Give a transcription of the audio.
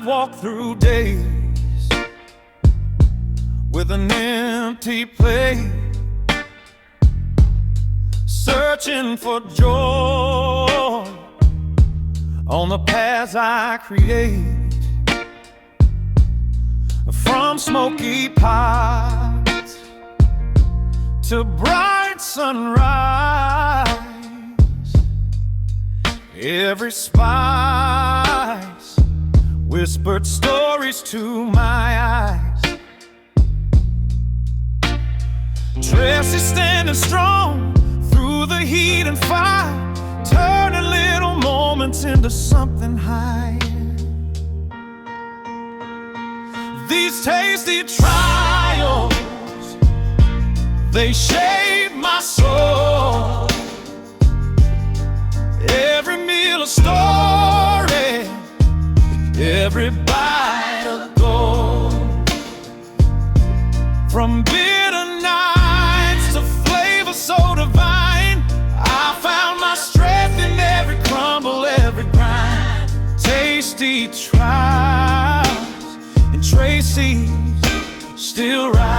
I've walked through days with an empty plate, searching for joy on the paths I create. From smoky pots to bright sunrise, every spice whispered stories to my eyes. Tracy standing strong through the heat and fire, turning little moments into something higher. These tasty trials, they shape my soul. Every meal a story, every bite a gold. From bitter nights to flavor so divine, I found my strength in every crumble, every grind. Tasty trials and Tracy's still rise.